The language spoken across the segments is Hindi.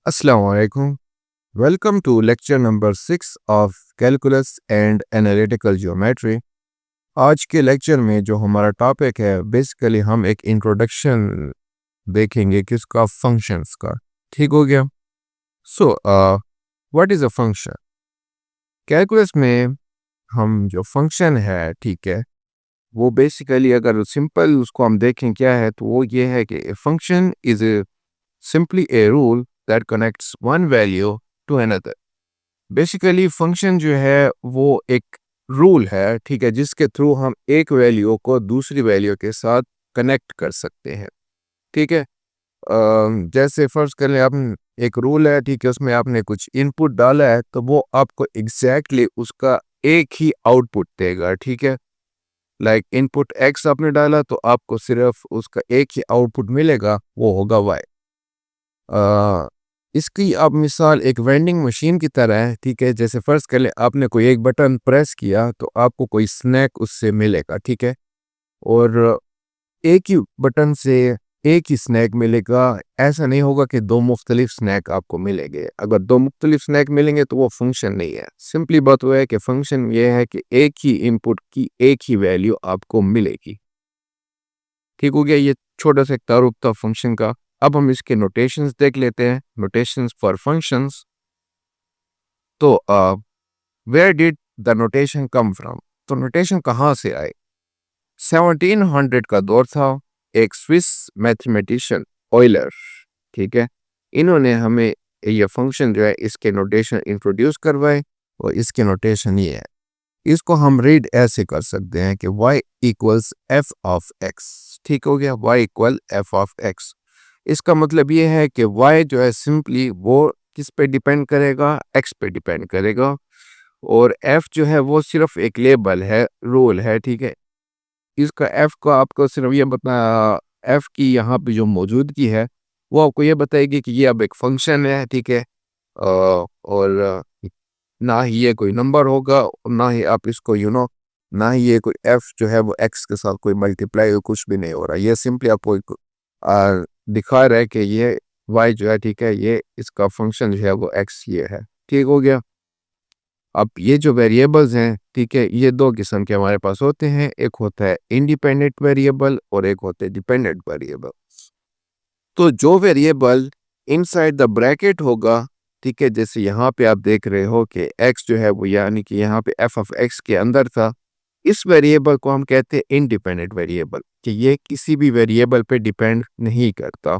Assalamu alaikum. Welcome to lecture number 6 of Calculus and Analytical Geometry. आज के लेक्चर में जो हमारा टॉपिक है बेसिकली हम एक इंट्रोडक्शन देखेंगे किसका फंक्शंस का। ठीक हो गया। So what is a function? Calculus में हम जो फंक्शन है, ठीक है, वो बेसिकली अगर सिंपल उसको हम देखें क्या है तो वो ये है कि function is simply a rule that connects one value to another. Basically function जो है वो एक रूल है, ठीक है, जिसके थ्रू हम एक वैल्यू को दूसरी वैल्यू के साथ कनेक्ट कर सकते हैं। ठीक है। जैसे फर्ज कर लें, आप एक रूल है, ठीक है, उसमें आपने कुछ इनपुट डाला है तो वो आपको एग्जैक्टली उसका एक ही आउटपुट देगा। ठीक है। लाइक इनपुट एक्स आपने डाला तो आपको सिर्फ उसका एक ही आउटपुट मिलेगा, वो होगा वाई। इसकी आप मिसाल एक वेंडिंग मशीन की तरह है। ठीक है। जैसे फ़र्ज़ कर लें आपने कोई एक बटन प्रेस किया तो आपको कोई स्नैक उससे मिलेगा। ठीक है। और एक ही बटन से एक ही स्नैक मिलेगा, ऐसा नहीं होगा कि दो मुख्तलिफ स्नैक आपको मिलेंगे। अगर दो मुख्तलिफ स्नैक मिलेंगे तो वो फंक्शन नहीं है। सिंपली बात वो है कि फंक्शन ये है कि एक ही इनपुट की एक ही वैल्यू आपको मिलेगी। ठीक हो गया। ये छोटा सा एक तारुफ था फंक्शन का। अब हम इसके नोटेशंस देख लेते हैं, नोटेशंस फॉर फंक्शंस। तो where did the notation come from? तो नोटेशन कहाँ से आए? 1700 का दौर था। एक स्विस मैथमेटिशियन ऑयलर, ठीक है, इन्होंने हमें ये फंक्शन जो है इसके नोटेशन इंट्रोड्यूस करवाए। और इसके नोटेशन ये है, इसको हम रीड ऐसे कर सकते हैं कि y equals F of x. ठीक हो गया। y equal F of x. इसका मतलब ये है कि y जो है सिंपली वो किस पे डिपेंड करेगा? x पे डिपेंड करेगा। और f जो है वो सिर्फ एक लेबल है, रोल है। ठीक है। इसका f को आपको सिर्फ ये बता, f की यहाँ पे जो मौजूदगी है वो आपको ये बताएगी कि ये अब एक फंक्शन है। ठीक है। और ना ही ये कोई नंबर होगा और ना ही आप इसको ना ही ये कोई f जो है वो x के साथ कोई मल्टीप्लाई कुछ भी नहीं हो रहा। ये सिंपली आपको दिखा रहा है कि ये y जो है, ठीक है, ये इसका फंक्शन जो है वो x ये है। ठीक हो गया। अब ये जो वेरिएबल्स हैं, ठीक है, ये दो किस्म के हमारे पास होते हैं। एक होता है इंडिपेंडेंट वेरिएबल और एक होते हैं डिपेंडेंट वेरिएबल। तो जो वेरिएबल इनसाइड द ब्रैकेट होगा, ठीक है, जैसे यहाँ पे आप देख रहे हो कि x जो है वो यानी कि यहाँ पे f ऑफ x के अंदर था, इस वेरिएबल को हम कहते हैं इंडिपेंडेंट वेरिएबल, कि ये किसी भी वेरिएबल पे डिपेंड नहीं करता।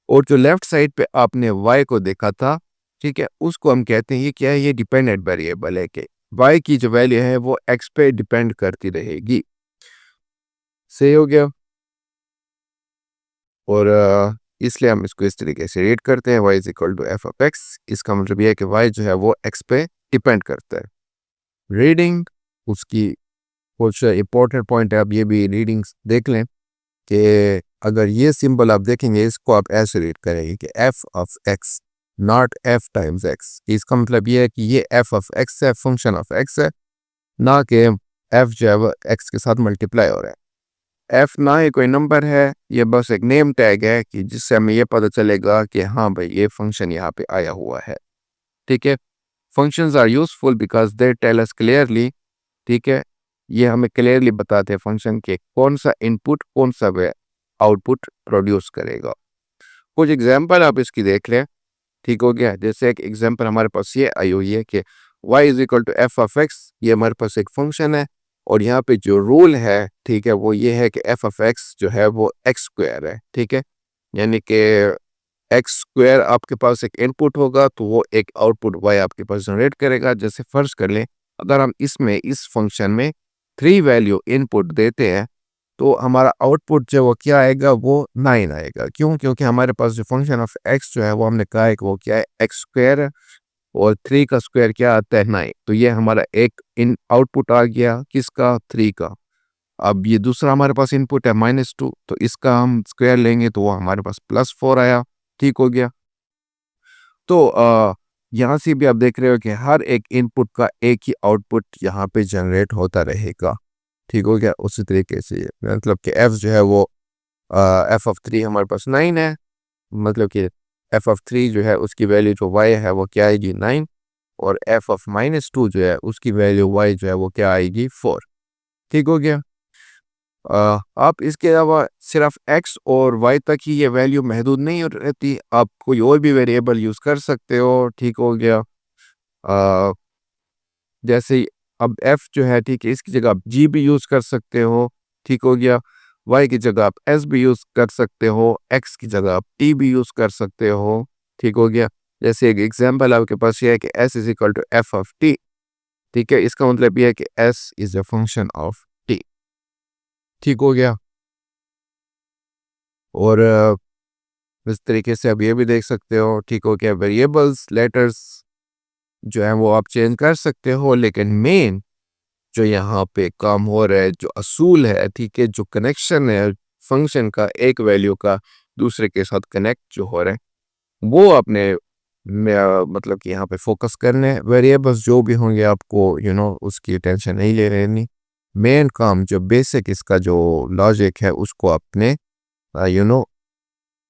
और जो लेफ्ट साइड पे आपने y को देखा था, ठीक है, उसको हम कहते हैं ये क्या है? ये डिपेंडेंट वेरिएबल है कि y की जो वैल्यू है वो x पे डिपेंड करती रहेगी। सही हो गया। और इसलिए हम इसको इस तरीके से रीड करते हैं, y is equal to f of x. इसका मतलब ये है कि y जो है वो x पे डिपेंड करता है। रीडिंग उसकी कुछ इंपॉर्टेंट पॉइंट है, आप ये भी रीडिंग्स देख लें कि अगर ये सिंबल आप देखेंगे इसको आप ऐसे रीड करेंगे कि f of x not F times x. इसका मतलब ये है कि ये एफ ऑफ एक्स है, फंक्शन ऑफ एक्स है, ना कि एफ जो है वो एक्स के साथ मल्टीप्लाई हो रहा है। एफ ना ही कोई नंबर है, ये बस एक नेम टैग है कि जिससे हमें ये पता चलेगा कि हाँ भाई ये फंक्शन यहाँ पे आया हुआ है। ठीक है। Functions are useful because they tell us clearly, ठीक है, ये हमें क्लियरली बताते हैं फंक्शन के कौन सा इनपुट कौन सा आउटपुट प्रोड्यूस करेगा। कुछ एग्जांपल आप इसकी देख लें। ठीक हो गया। जैसे एक एग्जांपल हमारे पास ये आई हुई है कि y is equal to f of x, ये हमारे पास एक फंक्शन है। और यहाँ पे जो रूल है, ठीक है, वो ये है कि एफ ऑफ एक्स जो है वो एक्स स्क्वायर है। ठीक है। यानी कि एक्स स्क्वायर आपके पास एक इनपुट होगा तो वो एक आउटपुट y आपके पास जनरेट करेगा। जैसे फर्ज कर लें अगर हम इसमें इस फंक्शन में 3 वैल्यू इनपुट देते हैं तो हमारा आउटपुट जो वो क्या आएगा? वो 9 आएगा। क्यों? क्योंकि हमारे पास जो फंक्शन ऑफ x जो है वो हमने कहा है कि वो क्या है? एक्स स्क्वायर है। और 3 का स्क्वायर क्या आता है? 9। तो ये हमारा एक इन आउटपुट आ गया किसका? 3 का। अब ये दूसरा हमारे पास इनपुट है -2, तो इसका हम स्क्वायर लेंगे तो वो हमारे पास +4 आया। ठीक हो गया। तो यहाँ से भी आप देख रहे हो कि हर एक इनपुट का एक ही आउटपुट यहाँ पे जनरेट होता रहेगा। ठीक हो गया। उसी तरीके से मतलब कि f जो है वो f ऑफ 3 हमारे पास 9 है, मतलब कि f(3) जो है उसकी वैल्यू जो y है वो क्या आएगी 9, और f(-2) जो है उसकी वैल्यू y जो है वो क्या आएगी 4। ठीक हो गया। आप इसके अलावा सिर्फ x और y तक ही ये वैल्यू महदूद नहीं रहती, आप कोई और भी वेरिएबल यूज़ कर सकते हो। ठीक हो गया। अ, जैसे अब f जो है, ठीक है, इसकी जगह आप g भी यूज़ कर सकते हो। ठीक हो गया। y की जगह आप s भी यूज़ कर सकते हो, x की जगह आप t भी यूज़ कर सकते हो। ठीक हो गया। जैसे एक एग्जांपल आपके पास ये है कि s is equal to f of t। ठीक है, इसका मतलब ये है कि s is a function of t। ठीक हो गया। और इस तरीके से आप ये भी देख सकते हो। ठीक हो गया। वेरिएबल्स लेटर्स जो है वो आप चेंज कर सकते हो, लेकिन मेन जो यहाँ पे काम हो रहा है, जो असूल है, ठीक है, जो कनेक्शन है फंक्शन का एक वैल्यू का दूसरे के साथ कनेक्ट जो हो रहा है वो आपने मतलब कि यहाँ पे फोकस करने हैं। वेरिएबल्स जो भी होंगे आपको उसकी टेंशन नहीं ले लेनी। मेन काम जो बेसिक इसका जो लॉजिक है उसको आपने यू नो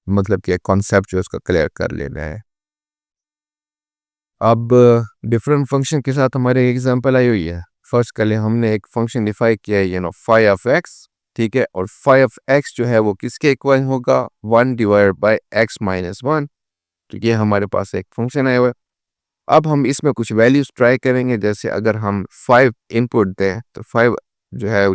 मतलब कि कॉन्सेप्ट जो उसका क्लियर कर लेना है। अब डिफरेंट फंक्शन के साथ हमारे एग्जांपल आई हुई है। फर्स्ट के लिए हमने एक फंक्शन डिफाइन किया है फाई ऑफ एक्स। ठीक है, और फाई ऑफ एक्स जो है वो किसके इक्वल होगा 1 डिवाइड बाय एक्स माइनस 1। तो ये हमारे पास एक फंक्शन आया हुआ है। अब हम इसमें कुछ वैल्यूज ट्राई करेंगे। जैसे अगर हम 5 इनपुट दें तो 5 जो है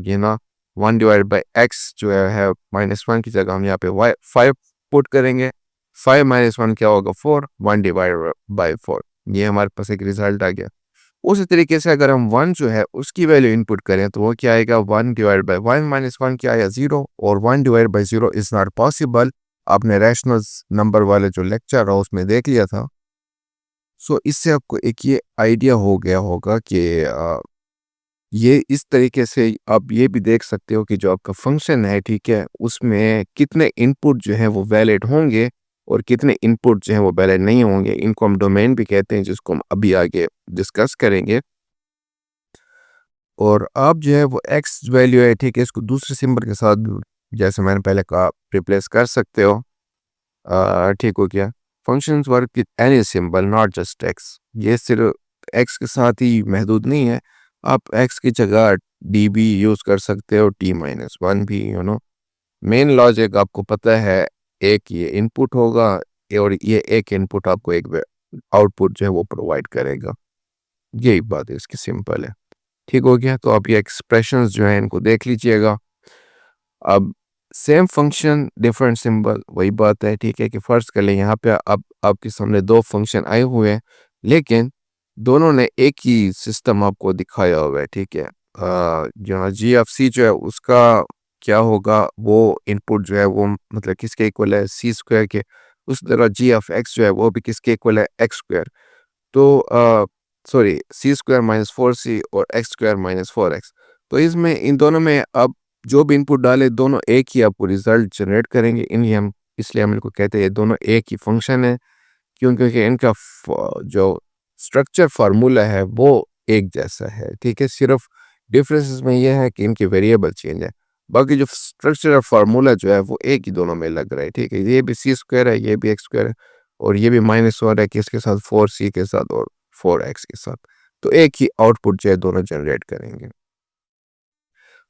1 डिवाइड बाय एक्स जो है -1 की जगह हम यहाँ पे 5 पुट करेंगे। 5 - 1 क्या होगा 4, 1 डिवाइड बाय 4। ये हमारे पास एक रिजल्ट आ गया। उसी तरीके से अगर हम 1 जो है उसकी वैल्यू इनपुट करें तो वो क्या आएगा 1 डिवाइड बाय 1 - 1 क्या आया 0, और 1 divide by 0 is not possible. आपने रैशनल्स नंबर वाले जो लेक्चर है उसमें देख लिया था। सो इससे आपको एक ये आइडिया हो गया होगा कि ये इस तरीके से आप ये भी देख सकते हो कि जो आपका फंक्शन है, ठीक है, उसमें कितने इनपुट जो है वो वैलिड होंगे और कितने इनपुट जो है वो वैलिड नहीं होंगे। इनको हम डोमेन भी कहते हैं, जिसको हम अभी आगे डिस्कस करेंगे। और आप जो है वो एक्स वैल्यू है, ठीक है, इसको दूसरे सिंबल के साथ जैसे मैंने पहले कहा रिप्लेस कर सकते हो। ठीक हो गया। Functions work with any symbol not just x. ये सिर्फ एक्स के साथ ही महदूद नहीं है, आप एक्स की जगह डी भी यूज़ कर सकते हो, t-1 भी। मेन लॉजिक आपको पता है, एक ये इनपुट होगा और ये एक इनपुट आपको एक आउटपुट जो है वो प्रोवाइड करेगा। यही बात है, इसकी सिंपल है। ठीक हो गया। तो आप ये एक्सप्रेशंस जो है इनको देख लीजिएगा। अब सेम फंक्शन डिफरेंट सिंबल, वही बात है, ठीक है, कि फर्स्ट कर ले यहाँ पे अब आपके सामने दो फंक्शन आए हुए हैं, लेकिन दोनों ने एक ही सिस्टम आपको दिखाया हुआ है। ठीक है, जो जी(c) जो है उसका क्या होगा, वो इनपुट जो है वो मतलब किसके इक्वल है c² के। उस तरह g(x) जो है वो भी किसके इक्वल है x²। तो सॉरी c² - 4c और x² - 4x। तो इसमें इन दोनों में अब जो भी इनपुट डाले दोनों एक ही आपको रिजल्ट जनरेट करेंगे। इसलिए हम इनको कहते हैं ये दोनों एक ही फंक्शन है, क्योंकि इनका जो स्ट्रक्चर फार्मूला है वो एक जैसा है। ठीक है, सिर्फ डिफरेंसेस में यह है कि इनकी वेरिएबल चेंज है, बाकी जो स्ट्रक्चर फार्मूला जो है वो एक ही दोनों में लग रहा है। ठीक है, ये भी c² है, ये भी x² है, और ये भी -1 है किसके साथ 4c के साथ और 4x के साथ। तो एक ही आउटपुट जो है दोनों जनरेट करेंगे।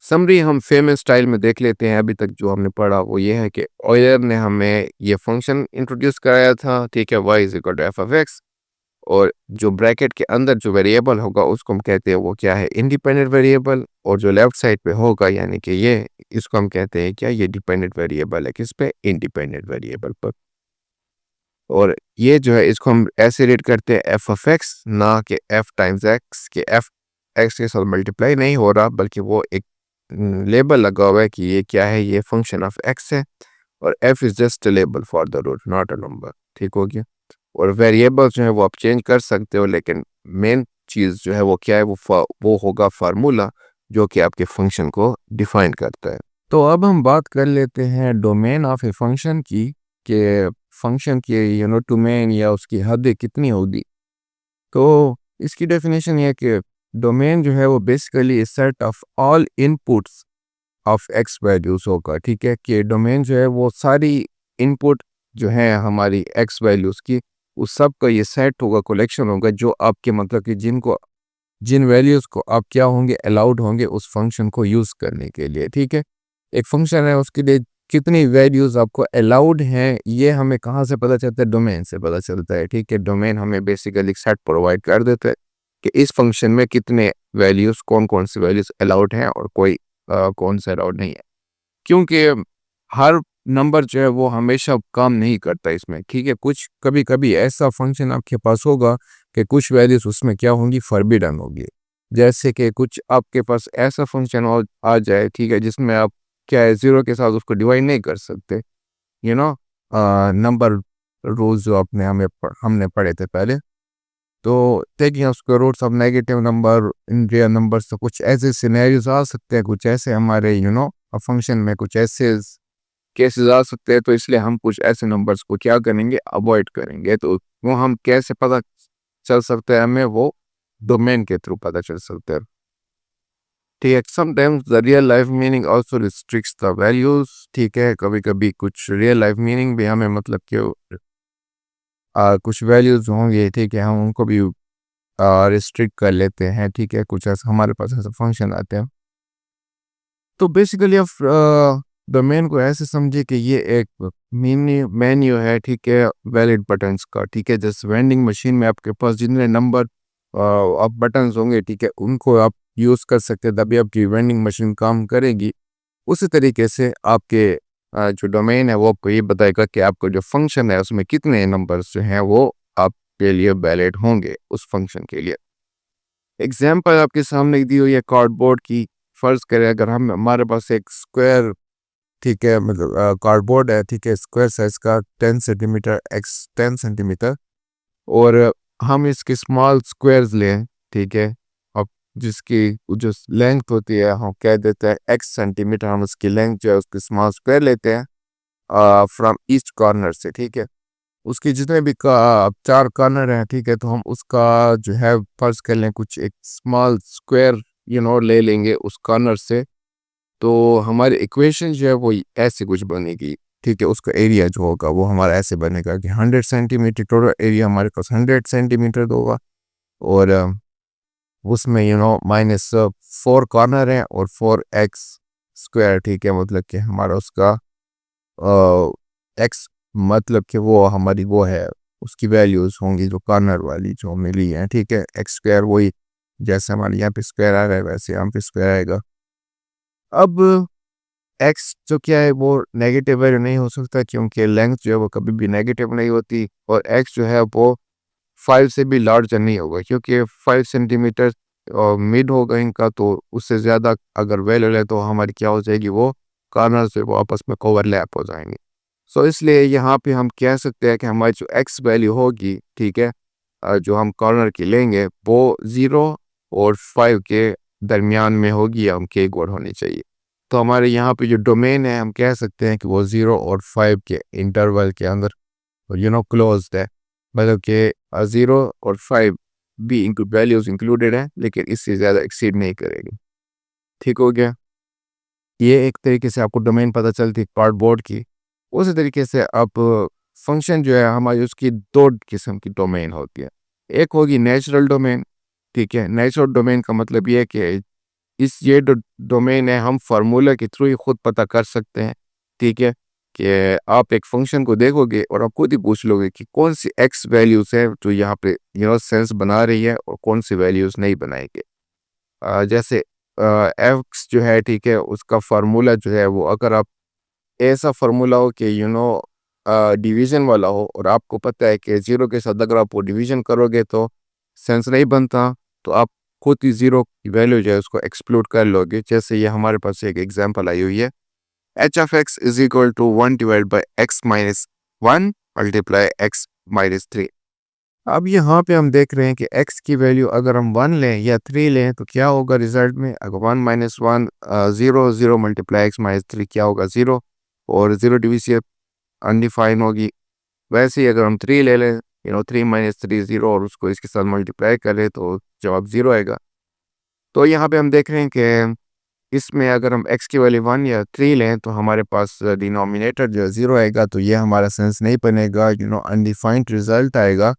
समरी हम फेमस स्टाइल में देख लेते हैं। अभी तक जो हमने पढ़ा वो ये है कि ऑयलर ने हमें ये फंक्शन इंट्रोड्यूस कराया था, ठीक है, y is equal to f of x, और जो ब्रैकेट के अंदर जो वेरिएबल होगा उसको हम कहते हैं वो क्या है इंडिपेंडेंट वेरिएबल, और जो लेफ्ट साइड पे होगा यानी कि ये इसको हम कहते हैं क्या, ये डिपेंडेंट वेरिएबल है किस पे, इंडिपेंडेंट वेरिएबल पर। और ये जो है इसको हम ऐसे रीड करते हैं एफ ऑफ एक्स, ना कि एफ टाइम्स एक्स, के एफ एक्स के साथ मल्टीप्लाई नहीं हो रहा, बल्कि वो एक लेबल लगा हुआ है कि ये क्या है, ये फंक्शन ऑफ एक्स है, और f is just label for the root not a number. ठीक हो गया। और वेरिएबल जो है वो आप चेंज कर सकते हो, लेकिन मेन चीज़ जो है वो क्या है, वो होगा फार्मूला जो कि आपके फंक्शन को डिफाइन करता है। तो अब हम बात कर लेते हैं डोमेन ऑफ ए फंक्शन की, कि फंक्शन की डोमेन या उसकी हद कितनी होगी। तो इसकी डेफिनेशन ये है कि डोमेन जो है वो basically set of all inputs of x values होगा। ठीक है, कि डोमेन जो है वो सारी इनपुट जो है हमारी एक्स वैल्यूज़ की, उस सब का ये सेट होगा, कलेक्शन होगा, जो आपके मतलब कि जिन वैल्यूज़ को आप क्या होंगे, अलाउड होंगे उस फंक्शन को यूज़ करने के लिए, ठीक है। एक फंक्शन है, उसके लिए कितनी वैल्यूज़ आपको अलाउड हैं, ये हमें कहाँ से पता चलता है? डोमेन से पता चलता है, ठीक है। डोमेन हमें बेसिकली सेट प्रोवाइड कर देता है कि इस फंक्शन में कितने वैल्यूज़, कौन-कौन सी वैल्यूज़ अलाउड हैं और कौन से अलाउड नहीं है। क्योंकि हर नंबर जो है वो हमेशा काम नहीं करता इसमें, ठीक है। कुछ कभी-कभी ऐसा फंक्शन आपके पास होगा कि कुछ वैल्यूज़ उसमें क्या होंगी, फोरबिडन होगी। जैसे कि कुछ आपके पास ऐसा फंक्शन हो आ जाए, ठीक है, जिसमें आप क्या है, ज़ीरो के साथ उसको डिवाइड नहीं कर सकते, यू नो नंबर रूल्स जो आपने हमने पढ़े थे पहले। तो टेकिंग उसके roots of negative number in real numbers, तो कुछ ऐसे सिनेरियोज़ आ सकते हैं, कुछ ऐसे हमारे फंक्शन में कुछ ऐसे केसेस आ सकते हैं, तो इसलिए हम कुछ ऐसे नंबर्स को क्या करेंगे, अवॉइड करेंगे। तो वो हम कैसे पता चल सकता है हमें, वो डोमेन के थ्रू पता चल सकता है, ठीक है। Sometimes the real life meaning also restricts the values, ठीक है। कभी कभी कुछ रियल लाइफ मीनिंग भी हमें मतलब कि कुछ वैल्यूज होंगे, ठीक है, हम उनको भी रिस्ट्रिक्ट कर लेते हैं, ठीक है। कुछ ऐसा हमारे पास ऐसा फंक्शन आते हैं। तो बेसिकली आप डोमेन को ऐसे समझिए कि ये एक मेन्यू है, ठीक है, वैलिड बटन्स का, ठीक है। जैसे वेंडिंग मशीन में आपके पास जितने नंबर ऑफ बटन्स होंगे, ठीक है, उनको आप यूज़ कर सकते हैं, तभी आपकी वेंडिंग मशीन काम करेगी। उसी तरीके से आपके जो डोमेन है वो आपको ये बताएगा कि आपका जो फंक्शन है उसमें कितने नंबर्स जो हैं वो आपके लिए वैलिड होंगे उस फंक्शन के लिए। एग्जाम्पल आपके सामने दी हुई है कार्डबोर्ड की। फर्ज करें अगर हम हमारे पास एक स्क्वायर, ठीक है, मतलब कार्डबोर्ड है, ठीक है, स्क्वायर साइज का 10 सेंटीमीटर एक्स 10 सेंटीमीटर, और हम इसके स्मॉल स्क्वायर्स लें, ठीक है। अब जिसकी जो लेंथ होती है हम कह देते हैं एक्स सेंटीमीटर, हम उसकी लेंथ जो है उसके स्मॉल स्क्वायर लेते हैं फ्रॉम ईस्ट कॉर्नर से, ठीक है। उसके जितने भी चार कॉर्नर हैं, ठीक है, तो हम उसका जो है फर्ज कर लें कुछ एक स्मॉल स्क्वायर ले लेंगे उस कॉर्नर से। तो हमारी इक्वेशन जो है वो ऐसे कुछ बनेगी, ठीक है। उसका एरिया जो होगा वो हमारा ऐसे बनेगा कि 100 सेंटीमीटर, टोटल एरिया हमारे पास 100 सेंटीमीटर होगा, और उसमें माइनस 4 कॉर्नर है और 4x स्क्वायर, ठीक है। मतलब कि हमारा उसका एक्स मतलब कि वो हमारी वो है, उसकी वैल्यूज़ होंगी जो कॉर्नर वाली जो मिली है, ठीक है। एक्स स्क्वायर वही जैसे हमारे यहाँ पे स्क्वायर आ रहा है वैसे यहाँ पे स्क्वायर आएगा। अब एक्स जो क्या है वो नेगेटिव वैल्यू नहीं हो सकता, क्योंकि लेंथ जो है वो कभी भी नेगेटिव नहीं होती, और एक्स जो है वो 5 से भी लार्जर नहीं होगा, क्योंकि 5 सेंटीमीटर मिड होगा इनका, तो उससे ज़्यादा अगर वैल्यू है तो हमारी क्या हो जाएगी, वो कॉर्नर से वो आपस में ओवरलैप हो जाएंगे। सो इसलिए यहाँ पे हम कह सकते हैं कि हमारी जो एक्स वैल्यू होगी, ठीक है, जो हम कॉर्नर की लेंगे वो 0 और 5 के दरमियान में होगी, या उनके इक्वल होनी चाहिए। तो हमारे यहाँ पे जो डोमेन है हम कह सकते हैं कि वो 0 और 5 के इंटरवल के अंदर क्लोज्ड है, मतलब कि 0 और 5 भी वैल्यूज इंक्लूडेड है, लेकिन इससे ज़्यादा एक्सीड नहीं करेगी, ठीक हो गया। ये एक तरीके से आपको डोमेन पता चलती है कार्डबोर्ड की। उसी तरीके से आप फंक्शन जो है हमारी उसकी दो किस्म की डोमेन होती है। एक होगी नेचुरल डोमेन, ठीक है। नेचुरल डोमेन का मतलब ये है कि ये डोमेन है हम फार्मूला के थ्रू ही खुद पता कर सकते हैं, ठीक है। कि आप एक फंक्शन को देखोगे और आप खुद ही पूछ लोगे कि कौन सी एक्स वैल्यूज़ है जो यहाँ पे सेंस बना रही है और कौन सी वैल्यूज़ नहीं बनाएंगे। जैसे एक्स जो है, ठीक है, उसका फार्मूला जो है वो अगर आप ऐसा फार्मूला हो कि डिवीज़न वाला हो, और आपको पता है कि ज़ीरो के साथ अगर आप वो डिवीज़न करोगे तो सेंस नहीं बनता, तो आप खुद ही ज़ीरो की वैल्यू जो है उसको एक्सक्लूड कर लोगे। जैसे ये हमारे पास एक एग्जांपल आई हुई है, h of x is equal to 1 divide by x minus 1 multiply x minus 3। अब यहाँ पे हम देख रहे हैं कि x की वैल्यू अगर हम 1 लें या 3 लें तो क्या होगा रिजल्ट में, अगर 1 माइनस 1 0, 0 मल्टीप्लाई एक्स माइनस 3 क्या होगा, 0, और 0 डिविजिबल अनडिफाइन होगी। वैसे ही अगर हम 3 ले लें, 3 माइनस 3 0, और उसको इसके साथ मल्टीप्लाई करें तो जवाब 0 आएगा। तो यहाँ पे हम देख रहे हैं कि इसमें अगर हम x की वैल्यू 1 या 3 लें तो हमारे पास डिनोमिनेटर जो है 0 आएगा, तो ये हमारा सेंस नहीं बनेगा, अनडिफाइंड रिजल्ट आएगा।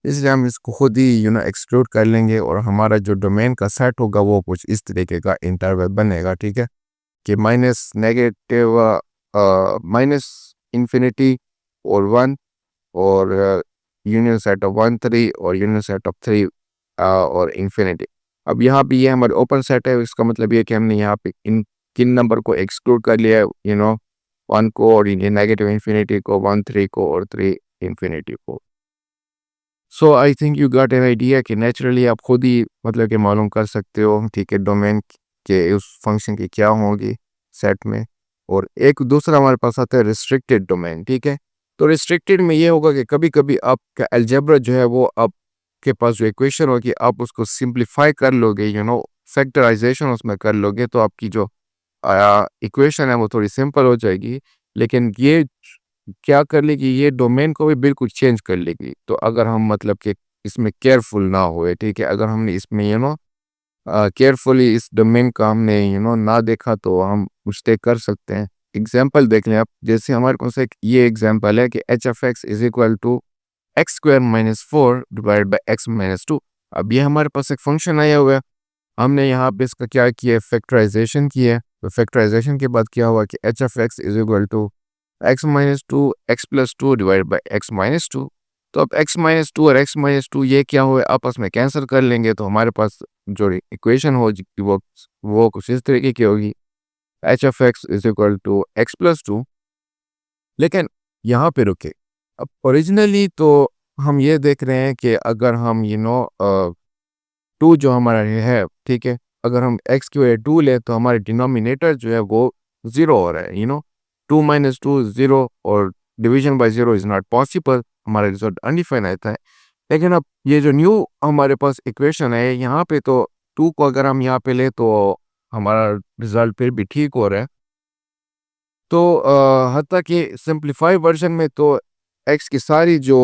इसलिए हम इसको खुद ही एक्सक्लूड कर लेंगे और हमारा जो डोमेन का सेट होगा वो कुछ इस तरीके का इंटरवल बनेगा, ठीक है, कि माइनस नेगेटिव माइनस इंफिनिटी और 1 और यूनियन सेट ऑफ 1 3 और यूनियन सेट ऑफ 3 और इंफिनिटी। अब यहाँ पे ये हमारा ओपन सेट है, इसका मतलब ये कि हमने यहाँ पे इन किन नंबर को एक्सक्लूड कर लिया है, 1 को और ये नेगेटिव इंफिनिटी को, 1 3 को और 3 इंफिनिटी को। So I think you got an idea कि नेचुरली आप खुद ही मतलब कि मालूम कर सकते हो, ठीक है, डोमेन के उस फंक्शन की क्या होगी सेट में। और एक दूसरा हमारे पास आता है रिस्ट्रिक्टेड डोमेन, ठीक है। तो रिस्ट्रिक्टेड में ये होगा कि कभी कभी आपका अलजेब्रा जो है वो आपके पास जो इक्वेशन होगी आप उसको सिंप्लीफाई कर लोगे, फैक्टराइजेशन उसमें कर लोगे, तो आपकी जो इक्वेशन है वो थोड़ी सिंपल हो जाएगी। लेकिन ये क्या कर लेगी, ये डोमेन को भी बिल्कुल चेंज कर लेगी। तो अगर हम मतलब कि इसमें केयरफुल ना हुए, ठीक है, अगर हमने इसमें केयरफुली इस डोमेन का हमने ना देखा तो हम मिस्टेक कर सकते हैं। एग्जाम्पल देख लें आप, जैसे हमारे पास एक ये एग्जाम्पल है कि h f x is equal to x square minus 4 divide by x minus 2। अब ये हमारे पास एक फंक्शन आया हुआ है, हमने यहाँ पे इसका क्या किया, फैक्टराइजेशन किया है। तो फैक्टराइजेशन के बाद क्या हुआ कि h f x is equal to x minus 2 x plus 2 divide by x minus 2। तो अब एक्स माइनस 2 और एक्स माइनस 2 ये क्या हुए, आपस में कैंसिल कर लेंगे, तो हमारे पास जो इक्वेशन होगी वो कुछ इस तरीके की होगी, h f x is equal to x plus 2। लेकिन यहाँ पे रुके, अब ओरिजिनली तो हम ये देख रहे हैं कि अगर हम 2 जो हमारा ये है, ठीक है, अगर हम x की वजह 2 ले तो हमारे डिनोमिनेटर जो है वो 0 हो रहा है, 2 माइनस 2 0 और division bye 0 is not possible, हमारा रिजल्ट अनडिफाइन आता है। लेकिन अब ये जो न्यू हमारे पास इक्वेशन है यहाँ पे, तो 2 को अगर हम यहाँ पे ले तो हमारा रिजल्ट फिर भी ठीक हो रहा है। तो हत्ता कि सिंप्लीफाई वर्जन में तो एक्स की सारी जो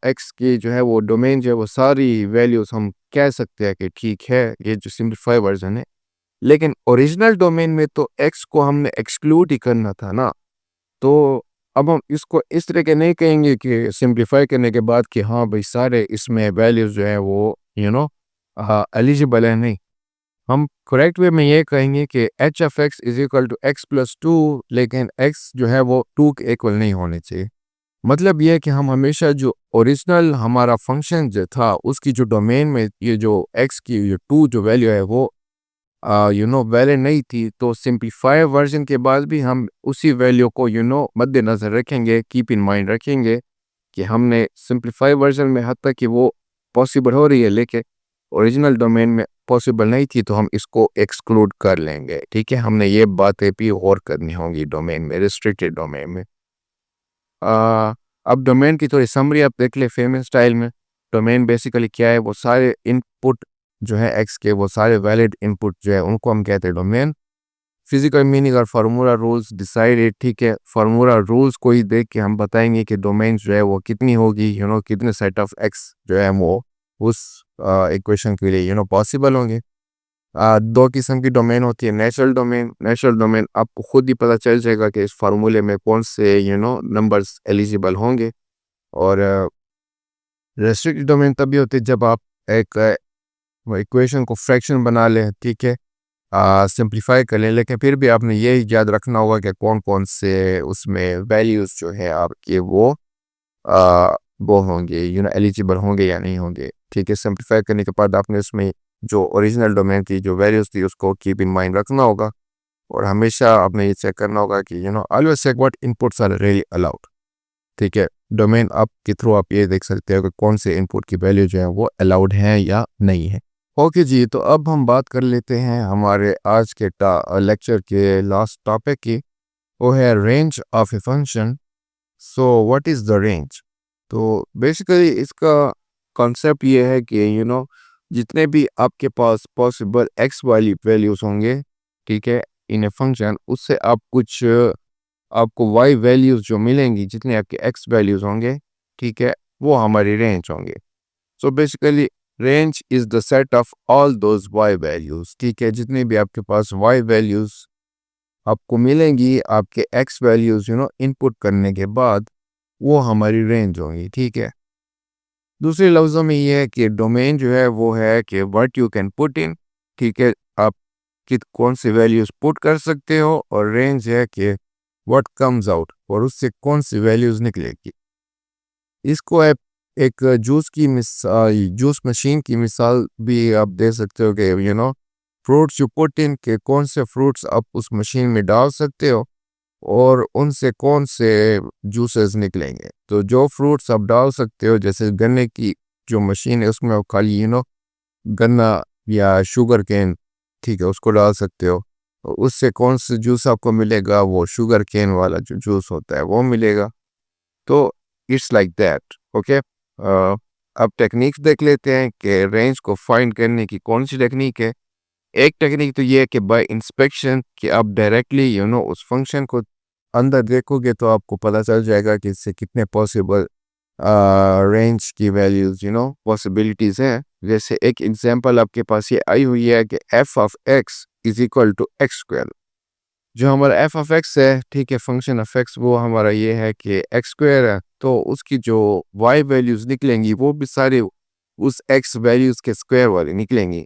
एक्स की जो है वो डोमेन जो है वो सारी वैल्यूज हम कह सकते हैं कि ठीक है, ये जो सिंप्लीफाई वर्जन है। लेकिन ओरिजिनल डोमेन में तो एक्स को हमने एक्सक्लूड ही करना था ना। तो अब हम इसको इस तरह के नहीं कहेंगे कि सिंप्लीफाई करने के बाद कि हाँ भाई सारे इसमें वैल्यूज जो है वो एलिजिबल है, नहीं। हम करेक्ट वे में ये कहेंगे कि h f x is equal to x plus 2, लेकिन एक्स जो है वो 2 के इक्वल नहीं होने चाहिए। मतलब ये है कि हम हमेशा जो ओरिजिनल हमारा फंक्शन जो था उसकी जो डोमेन में ये जो एक्स की जो 2 जो वैल्यू है वो वैलिड नहीं थी, तो सिंप्लीफाई वर्जन के बाद भी हम उसी वैल्यू को मद्देनज़र रखेंगे, कीप इन माइंड रखेंगे कि हमने सिंप्लीफाई वर्जन में हत्ता कि वो पॉसिबल हो रही है, लेकिन ओरिजिनल डोमेन में पॉसिबल नहीं थी, तो हम इसको एक्सक्लूड कर लेंगे, ठीक है। हमने ये बातें भी गौर करनी होंगी डोमेन में, रिस्ट्रिक्टेड डोमेन में। अब डोमेन की थोड़ी समरी आप देख ले फेमस स्टाइल में। डोमेन बेसिकली क्या है, वो सारे इनपुट जो है एक्स के, वो सारे वैलिड इनपुट जो है उनको हम कहते हैं डोमेन। फिजिकल मीनिंग और फार्मूला रूल्स डिसाइडेड, ठीक है, फार्मूला रूल्स को ही देख के हम बताएंगे कि डोमेन जो है वो कितनी होगी, कितने सेट ऑफ एक्स जो है वो उस इक्वेशन के लिए पॉसिबल होंगे। दो किस्म की डोमेन होती है, नेचुरल डोमेन आपको खुद ही पता चल जाएगा कि इस फार्मूले में कौन से नंबर्स एलिजिबल होंगे। और रेस्ट्रिक्टेड डोमेन तभी होती है जब आप एक इक्वेशन को फ्रैक्शन बना लें, ठीक है, सिंप्लीफाई कर लें, लेकिन फिर भी आपने ये याद रखना होगा कि कौन कौन से उसमें वैल्यूज़ जो है आपके वो होंगे, एलिजिबल होंगे या नहीं होंगे, ठीक है। सिंप्लीफाई करने के बाद आपने उसमें जो ओरिजिनल डोमेन की जो वैल्यूज़ थी उसको कीप इन माइंड रखना होगा। और हमेशा आपने ये चेक करना होगा कि always check what inputs are really allowed, ठीक है। डोमेन आप के थ्रू आप ये देख सकते हो कि कौन से इनपुट की वैल्यू जो है वो अलाउड है या नहीं है। ओके जी, तो अब हम बात कर लेते हैं हमारे आज के लेक्चर के लास्ट टॉपिक की, वो है range of a function. So what is the range? तो बेसिकली इसका कॉन्सेप्ट ये है कि जितने भी आपके पास पॉसिबल एक्स वाली वैल्यूज़ होंगे, ठीक है, इन ए फंक्शन, उससे आप कुछ आपको वाई वैल्यूज़ जो मिलेंगी, जितने आपके एक्स वैल्यूज़ होंगे, ठीक है, वो हमारी रेंज होंगे। So basically range is the set of all those y values, ठीक है, जितने भी आपके पास वाई वैल्यूज आपको मिलेंगी आपके एक्स वैल्यूज इनपुट करने के बाद, वो हमारी रेंज होंगी, ठीक है। दूसरे लफ्ज़ों में ये है कि डोमेन जो है वो है कि what you can put in, ठीक है, आप कौन सी वैल्यूज पुट कर सकते हो, और रेंज है कि व्हाट कम्स आउट, और उससे कौन सी वैल्यूज निकलेगी। इसको आप एक जूस की मिसाल, जूस मशीन की मिसाल भी आप दे सकते हो कि फ्रूट्स यू पुट इन, के कौन से फ्रूट्स आप उस मशीन में डाल सकते हो और उनसे कौन से जूसेस निकलेंगे। तो जो फ्रूट्स आप डाल सकते हो, जैसे गन्ने की जो मशीन है उसमें आप खाली गन्ना या शुगर केन, ठीक है, उसको डाल सकते हो, तो उससे कौन सा जूस आपको मिलेगा, वो शुगर केन वाला जो जूस होता है वो मिलेगा। तो इट्स लाइक दैट, ओके। अब टेक्निक्स देख लेते हैं कि रेंज को फाइंड करने की कौन सी टेक्निक है। एक टेक्निक तो ये है कि बाय इंस्पेक्शन, कि आप डायरेक्टली उस फंक्शन को अंदर देखोगे तो आपको पता चल जाएगा कि इससे कितने पॉसिबल रेंज की वैल्यूज पॉसिबिलिटीज हैं। जैसे एक एग्जांपल आपके पास ये आई हुई है कि f of x is equal to x square. जो हमारा एफ ऑफ एक्स है, ठीक है, फंक्शन ऑफ एक्स, वो हमारा ये है कि एक्स स्क्वायर है, तो उसकी जो वाई वैल्यूज निकलेंगी वो भी सारे उस एक्स वैल्यूज के स्क्वायर वाली निकलेंगी।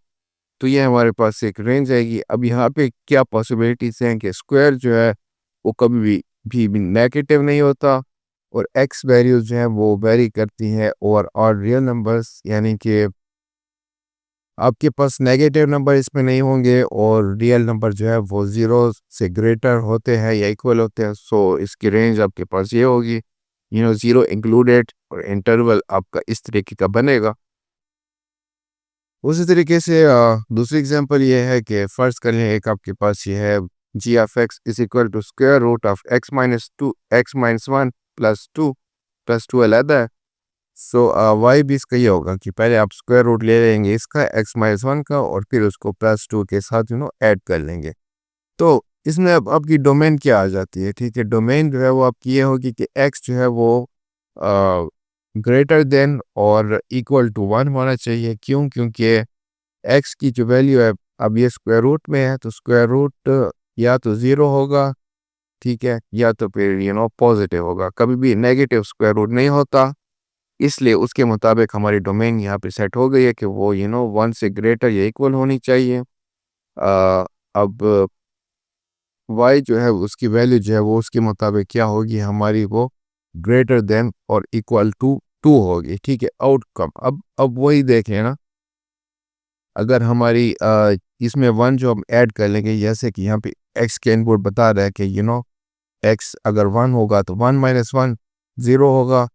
तो ये हमारे पास एक रेंज आएगी। अब यहाँ पे क्या पॉसिबिलिटीज हैं कि स्क्वायर जो है वो कभी भी नेगेटिव नहीं होता, और एक्स वैल्यूज जो है वो वेरी करती हैं ओवर और रियल नंबर्स, यानी कि आपके पास नेगेटिव नंबर इसमें नहीं होंगे, और रियल नंबर जो है वो ज़ीरो से ग्रेटर होते हैं या इक्वल होते हैं। सो इसकी रेंज आपके पास ये होगी, ज़ीरो इंक्लूडेड, और इंटरवल आपका इस तरीके का बनेगा। उसी तरीके से दूसरी एग्जांपल ये है कि फ़र्ज़ कर लें एक आपके पास ये है G of x is equal to square root of x minus two, x minus one plus two अलहदा है। सो वाई भी इसका ये होगा कि पहले आप स्क्वायर रूट ले लेंगे इसका एक्स माइनस वन का, और फिर उसको प्लस टू के साथ ऐड कर लेंगे। तो इसमें अब आपकी डोमेन क्या आ जाती है, ठीक है। डोमेन जो है वो आपकी ये होगी कि एक्स जो है वो ग्रेटर देन और इक्वल टू वन होना चाहिए। क्यों? क्योंकि एक्स की जो वैल्यू है, अब ये स्क्वायर रूट में है, तो स्क्वायर रूट या तो ज़ीरो होगा, ठीक है, या तो फिर पॉजिटिव होगा, कभी भी नेगेटिव स्क्वायर रूट नहीं होता। इसलिए उसके मुताबिक हमारी डोमेन यहाँ पे सेट हो गई है कि वो वन से ग्रेटर या इक्वल होनी चाहिए। अब y जो है उसकी वैल्यू जो है वो उसके मुताबिक क्या होगी हमारी, वो ग्रेटर देन और इक्वल टू टू होगी, ठीक है। आउटकम अब वही देखें ना, अगर हमारी इसमें वन जो हम ऐड कर लेंगे, जैसे कि यहाँ पे x के इनपुट बता रहा है कि x अगर वन होगा तो वन माइनस वन ज़ीरो होगा,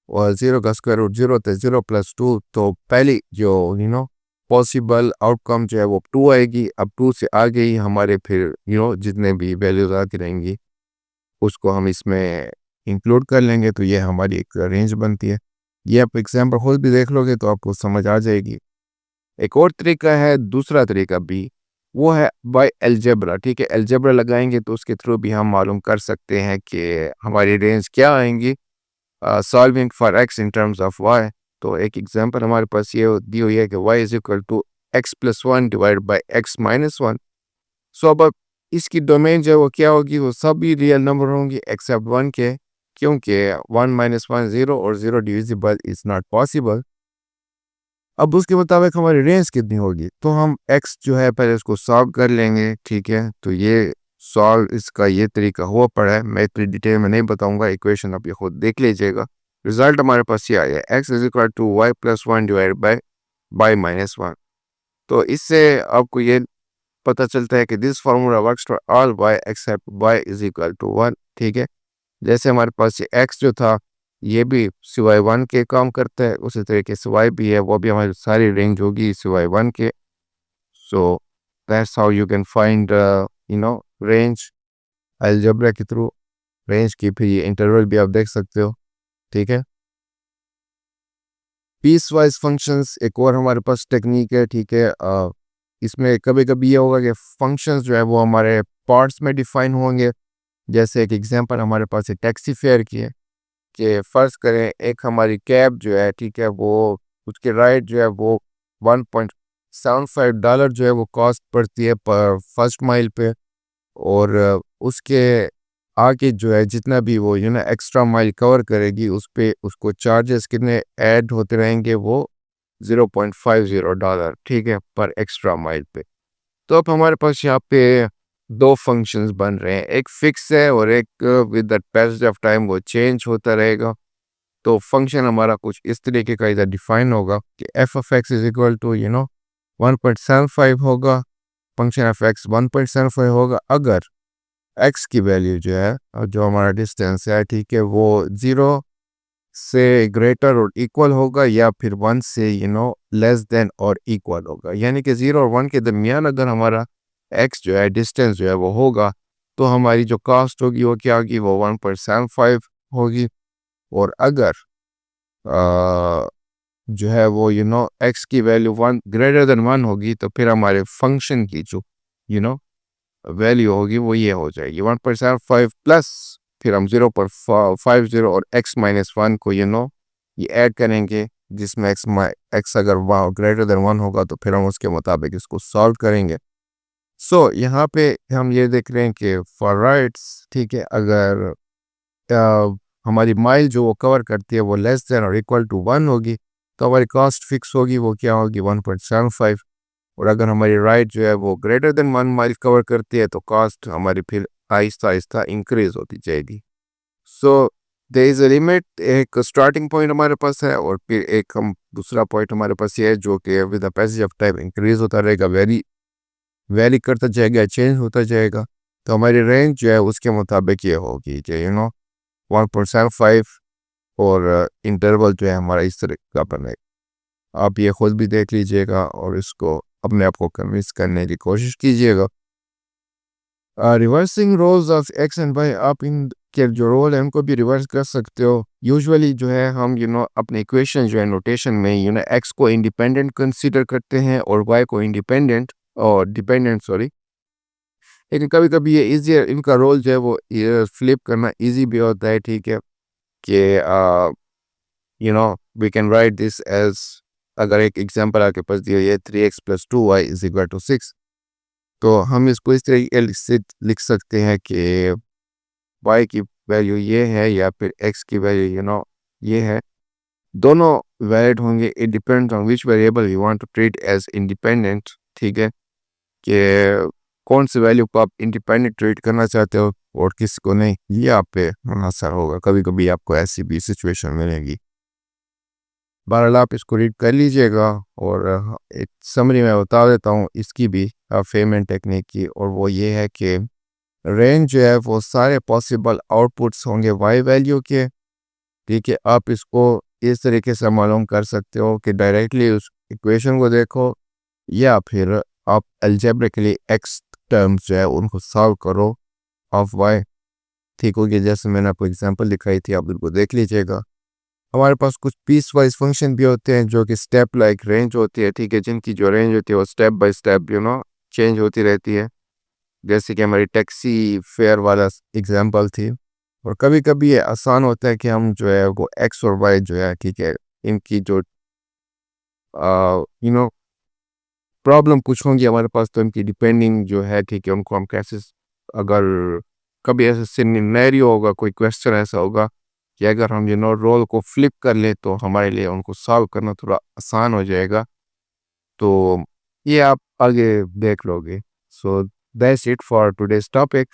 और ज़ीरो का स्क्वायर रूट ज़ीरो, तो ज़ीरो प्लस टू, तो पहली जो पॉसिबल आउटकम जो है वो टू आएगी। अब टू से आगे ही हमारे फिर जितने भी वैल्यूज आती रहेंगी उसको हम इसमें इंक्लूड कर लेंगे, तो ये हमारी एक रेंज बनती है। ये आप एग्जाम्पल खुद भी देख लोगे तो आपको समझ आ जाएगी। एक और तरीका है, दूसरा तरीका भी, वो है बाय अलजेब्रा, ठीक है। अलजेब्रा लगाएंगे तो उसके थ्रू भी हम मालूम कर सकते हैं कि हमारी रेंज क्या आएंगी solving for x in terms of y. तो एक एग्जांपल हमारे पास ये दी हुई है कि y is equal to x plus one divide by x minus one. So अब इसकी डोमेन जो है वो क्या होगी, वो सभी रियल नंबर होंगी एक्सेप्ट वन के, क्योंकि वन माइनस वन ज़ीरो, और zero divisible is not possible. अब उसके मुताबिक हमारी रेंज कितनी होगी, तो हम x जो है पहले उसको सॉल्व कर लेंगे, ठीक है। तो ये सॉल्व इसका ये तरीका हुआ पड़ा है, मैं इतनी डिटेल में नहीं बताऊंगा, इक्वेशन आप ये खुद देख लीजिएगा। रिजल्ट हमारे पास ये आया, x is equal to y plus one divide by minus one. तो इससे आपको ये पता चलता है कि this formula works for all y except y is equal to one, ठीक है। जैसे हमारे पास ये x जो था ये भी सिवाय वन के काम करता है, उसी तरीके से y भी है, वो भी हमारी सारी रेंज होगी सिवाय वन के। So that's how you can find range algebra के थ्रू। रेंज की फिर ये इंटरवल भी आप देख सकते हो, ठीक है। पीस वाइज फंक्शंस एक और हमारे पास टेक्निक है, ठीक है। इसमें कभी कभी ये होगा कि फंक्शंस जो है वो हमारे पार्ट्स में डिफाइन होंगे। जैसे एक एग्जांपल हमारे पास एक टैक्सी फेयर की है, कि फ़र्ज़ करें एक हमारी कैब जो है, ठीक है, वो उसके राइड जो है वो $1.75 जो है वो कॉस्ट पड़ती है पर फर्स्ट माइल पे। और उसके आगे जो है जितना भी वो एक्स्ट्रा माइल कवर करेगी उस पे उसको चार्जेस कितने ऐड होते रहेंगे, वो $0.50, ठीक है, पर एक्स्ट्रा माइल पे। तो अब हमारे पास यहाँ पे दो फंक्शंस बन रहे हैं, एक फिक्स है और एक with the passage of time वो चेंज होता रहेगा। तो फंक्शन हमारा कुछ इस तरीके का इधर डिफाइन होगा कि f of x is equal to 1.75 होगा, फंक्शन ऑफ एक्स 1.75 होगा अगर एक्स की वैल्यू जो है जो हमारा डिस्टेंस है, ठीक है, वो 0 से ग्रेटर और इक्वल होगा या फिर 1 से लेस देन और इक्वल होगा। यानी कि 0 और 1 के दरमियान अगर हमारा एक्स जो है डिस्टेंस जो है वो होगा तो हमारी जो कास्ट होगी वो क्या होगी, वो 1.75 होगी। और अगर जो है वो एक्स की वैल्यू 1 ग्रेटर देन 1 होगी तो फिर हमारे फंक्शन की जो यू नो वैल्यू होगी वो ये हो जाएगी 1.75 प्लस फिर हम 0.50 और x-1 को ये ऐड करेंगे, जिसमें x अगर ग्रेटर देन 1 होगा तो फिर हम उसके मुताबिक इसको सॉल्व करेंगे। सो यहाँ पे हम ये देख रहे हैं कि फॉर राइट्स, ठीक है, अगर हमारी माइल जो वो कवर करती है वो लेस देन और इक्वल टू 1 होगी तो हमारी कॉस्ट फिक्स होगी, वो क्या होगी 1.75। और अगर हमारी राइट जो है वो ग्रेटर देन 1 माइल कवर करती है तो कॉस्ट हमारी फिर आहिस्ता आहिस्ता इंक्रीज होती जाएगी। So there is a limit, एक स्टार्टिंग पॉइंट हमारे पास है और फिर एक हम दूसरा पॉइंट हमारे पास ये है जो कि with the passage of time increase होता रहेगा, वेरी वेरी करता जाएगा, चेंज होता जाएगा। तो हमारी रेंज जो है उसके मुताबिक ये होगी कि 1.75 और इंटरवल जो है हमारा इस तरह का बनेगा। आप ये खुद भी देख लीजिएगा और इसको अपने आप को कन्विंस करने की कोशिश कीजिएगा। Reversing roles of x and y, आप इन के जो रोल है उनको भी रिवर्स कर सकते हो। यूजुअली जो है हम अपने इक्वेशन जो है नोटेशन में एक्स को इंडिपेंडेंट कंसीडर करते हैं और वाई को इंडिपेंडेंट और डिपेंडेंट, सॉरी। लेकिन कभी कभी ये इजी, इनका रोल जो है वो फ्लिप करना इजी भी होता है, ठीक है, कि we can write this as, अगर एक एग्जांपल आपके पास दिया है 3x + 2y = 6, तो हम इसको इस तरीके से लिख सकते हैं कि y की वैल्यू ये है या फिर x की वैल्यू ये है। दोनों वैलिड होंगे, it depends on which variable you want to treat as independent, ठीक है, कि कौन सी वैल्यू को आप इंडिपेंडेंट ट्रीट करना चाहते हो और किस को नहीं, ये आप पे मुनहसर होगा। कभी कभी आपको ऐसी भी सिचुएशन मिलेगी। बहरहाल आप इसको रीड कर लीजिएगा और एक समरी में बता देता हूँ इसकी भी पेमेंट टेक्निक की, और वो ये है कि रेंज जो है वो सारे पॉसिबल आउटपुट्स होंगे वाई वैल्यू के, ठीक है। आप इसको इस तरीके से मालूम कर सकते हो कि डायरेक्टली उस इक्वेशन को देखो या फिर आप अलजेब्रिकली एक्स टर्म्स जो है उनको सॉल्व करो ऑफ वाई, ठीक होगी। जैसे मैंने आपको एग्जांपल दिखाई थी, आप उनको देख लीजिएगा। हमारे पास कुछ पीस वाइज फंक्शन भी होते हैं जो कि स्टेप लाइक रेंज होती है, ठीक है, जिनकी जो रेंज होती है वो स्टेप बाय स्टेप चेंज होती रहती है, जैसे कि हमारी टैक्सी फेयर वाला एग्जांपल थी। और कभी कभी ये आसान होता है कि हम जो है वो एक्स और वाई जो है, ठीक है, इनकी जो प्रॉब्लम कुछ होंगी हमारे पास, तो इनकी डिपेंडिंग जो है, ठीक है, उनको हम कैसे, अगर कभी ऐसा सिनेरियो होगा, कोई क्वेश्चन ऐसा होगा कि अगर हम रोल को फ्लिप कर ले तो हमारे लिए उनको सॉल्व करना थोड़ा आसान हो जाएगा। तो ये आप आगे देख लोगे। So that's it for today's topic.